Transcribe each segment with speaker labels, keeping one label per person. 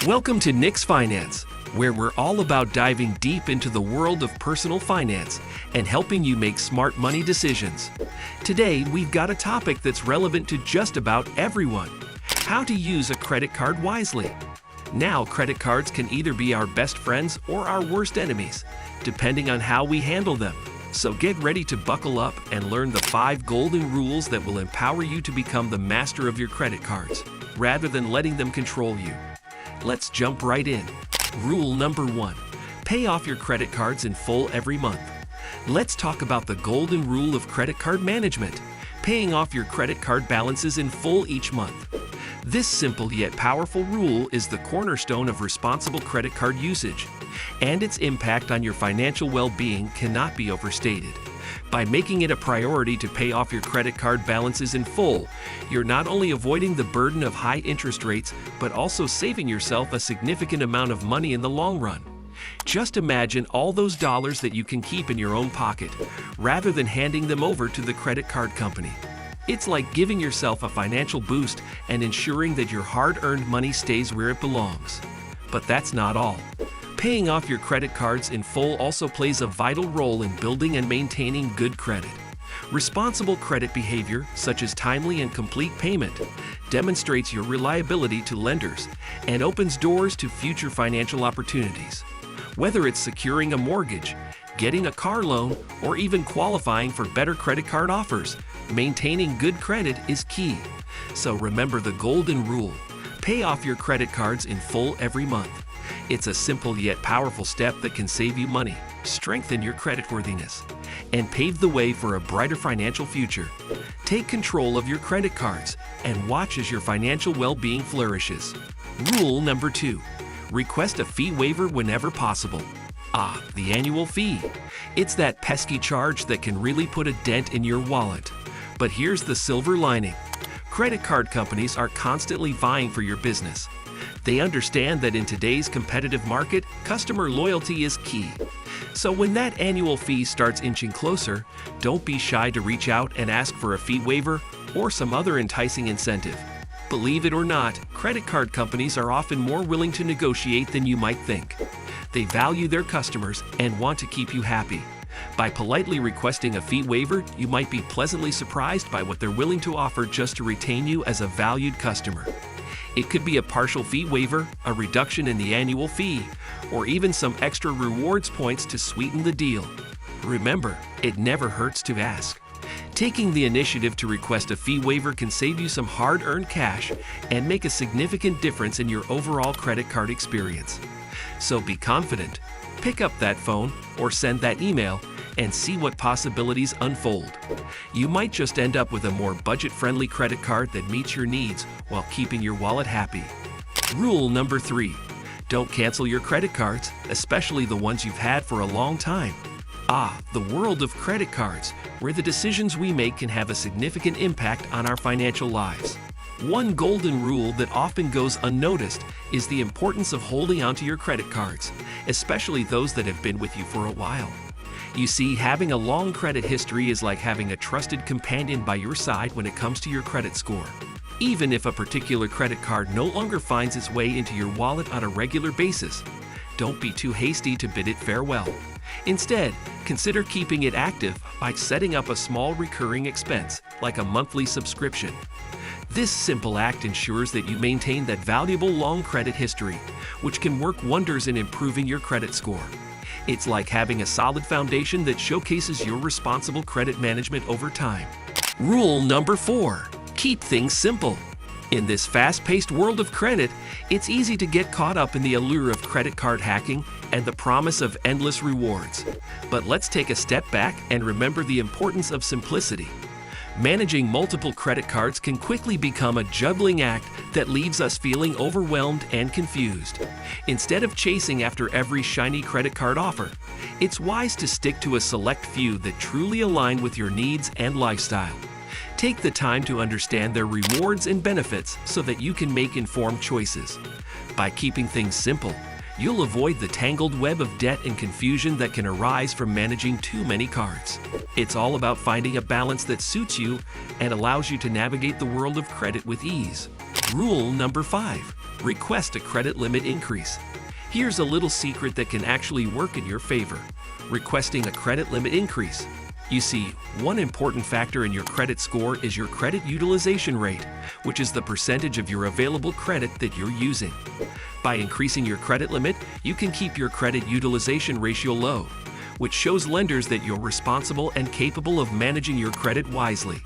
Speaker 1: Welcome to Nick's Finance, where we're all about diving deep into the world of personal finance and helping you make smart money decisions. Today, we've got a topic that's relevant to just about everyone: how to use a credit card wisely. Now, credit cards can either be our best friends or our worst enemies, depending on how we handle them. So get ready to buckle up and learn the 5 golden rules that will empower you to become the master of your credit cards, rather than letting them control you. Let's jump right in. Rule number 1. Pay off your credit cards in full every month. Let's talk about the golden rule of credit card management: paying off your credit card balances in full each month. This simple yet powerful rule is the cornerstone of responsible credit card usage, and its impact on your financial well-being cannot be overstated. By making it a priority to pay off your credit card balances in full, you're not only avoiding the burden of high interest rates, but also saving yourself a significant amount of money in the long run. Just imagine all those dollars that you can keep in your own pocket, rather than handing them over to the credit card company. It's like giving yourself a financial boost and ensuring that your hard-earned money stays where it belongs. But that's not all. Paying off your credit cards in full also plays a vital role in building and maintaining good credit. Responsible credit behavior, such as timely and complete payment, demonstrates your reliability to lenders and opens doors to future financial opportunities. Whether it's securing a mortgage, getting a car loan, or even qualifying for better credit card offers, maintaining good credit is key. So remember the golden rule: pay off your credit cards in full every month. It's a simple yet powerful step that can save you money, strengthen your creditworthiness, and pave the way for a brighter financial future. Take control of your credit cards and watch as your financial well-being flourishes. Rule number 2. Request a fee waiver whenever possible. The annual fee. It's that pesky charge that can really put a dent in your wallet. But here's the silver lining: credit card companies are constantly vying for your business. They understand that in today's competitive market, customer loyalty is key. So when that annual fee starts inching closer, don't be shy to reach out and ask for a fee waiver or some other enticing incentive. Believe it or not, credit card companies are often more willing to negotiate than you might think. They value their customers and want to keep you happy. By politely requesting a fee waiver, you might be pleasantly surprised by what they're willing to offer just to retain you as a valued customer. It could be a partial fee waiver, a reduction in the annual fee, or even some extra rewards points to sweeten the deal. Remember, it never hurts to ask. Taking the initiative to request a fee waiver can save you some hard-earned cash and make a significant difference in your overall credit card experience. So be confident. Pick up that phone or send that email and see what possibilities unfold. You might just end up with a more budget-friendly credit card that meets your needs while keeping your wallet happy. Rule number 3. Don't cancel your credit cards, especially the ones you've had for a long time. The world of credit cards, where the decisions we make can have a significant impact on our financial lives. One golden rule that often goes unnoticed is the importance of holding onto your credit cards, especially those that have been with you for a while. You see, having a long credit history is like having a trusted companion by your side when it comes to your credit score. Even if a particular credit card no longer finds its way into your wallet on a regular basis, don't be too hasty to bid it farewell. Instead, consider keeping it active by setting up a small recurring expense, like a monthly subscription. This simple act ensures that you maintain that valuable long credit history, which can work wonders in improving your credit score. It's like having a solid foundation that showcases your responsible credit management over time. Rule number 4. Keep things simple. In this fast-paced world of credit, it's easy to get caught up in the allure of credit card hacking and the promise of endless rewards. But let's take a step back and remember the importance of simplicity. Managing multiple credit cards can quickly become a juggling act that leaves us feeling overwhelmed and confused. Instead of chasing after every shiny credit card offer, it's wise to stick to a select few that truly align with your needs and lifestyle. Take the time to understand their rewards and benefits so that you can make informed choices. By keeping things simple, you'll avoid the tangled web of debt and confusion that can arise from managing too many cards. It's all about finding a balance that suits you and allows you to navigate the world of credit with ease. Rule number 5. Request a credit limit increase. Here's a little secret that can actually work in your favor. Requesting a credit limit increase. You see, one important factor in your credit score is your credit utilization rate, which is the percentage of your available credit that you're using. By increasing your credit limit, you can keep your credit utilization ratio low, which shows lenders that you're responsible and capable of managing your credit wisely.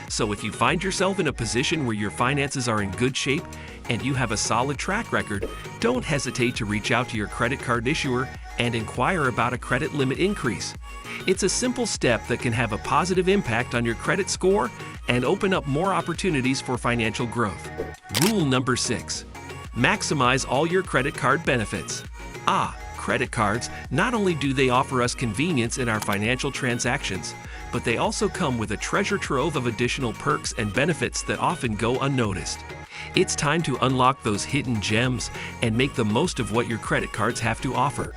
Speaker 1: So if you find yourself in a position where your finances are in good shape and you have a solid track record, don't hesitate to reach out to your credit card issuer and inquire about a credit limit increase. It's a simple step that can have a positive impact on your credit score and open up more opportunities for financial growth. Rule number 6. Maximize all your credit card benefits. Credit cards, not only do they offer us convenience in our financial transactions, but they also come with a treasure trove of additional perks and benefits that often go unnoticed. It's time to unlock those hidden gems and make the most of what your credit cards have to offer.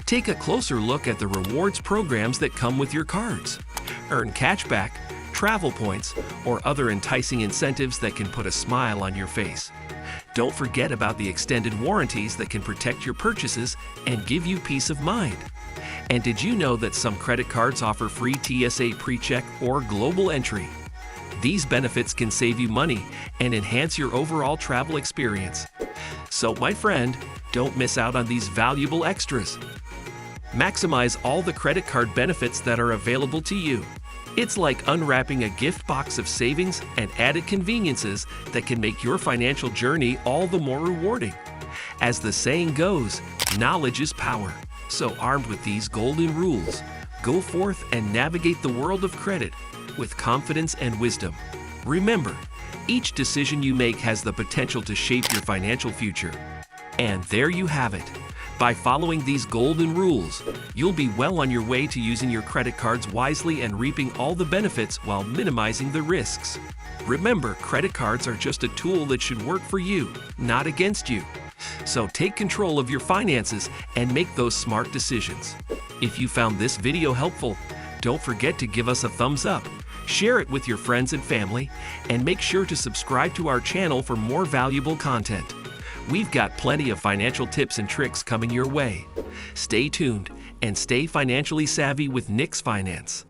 Speaker 1: Take a closer look at the rewards programs that come with your cards. Earn cashback, travel points, or other enticing incentives that can put a smile on your face. Don't forget about the extended warranties that can protect your purchases and give you peace of mind. And did you know that some credit cards offer free TSA PreCheck or global entry? These benefits can save you money and enhance your overall travel experience. So, my friend, don't miss out on these valuable extras. Maximize all the credit card benefits that are available to you. It's like unwrapping a gift box of savings and added conveniences that can make your financial journey all the more rewarding. As the saying goes, knowledge is power. So armed with these golden rules, go forth and navigate the world of credit with confidence and wisdom. Remember, each decision you make has the potential to shape your financial future. And there you have it. By following these golden rules, you'll be well on your way to using your credit cards wisely and reaping all the benefits while minimizing the risks. Remember, credit cards are just a tool that should work for you, not against you. So take control of your finances and make those smart decisions. If you found this video helpful, don't forget to give us a thumbs up, share it with your friends and family, and make sure to subscribe to our channel for more valuable content. We've got plenty of financial tips and tricks coming your way. Stay tuned and stay financially savvy with Nick's Finance.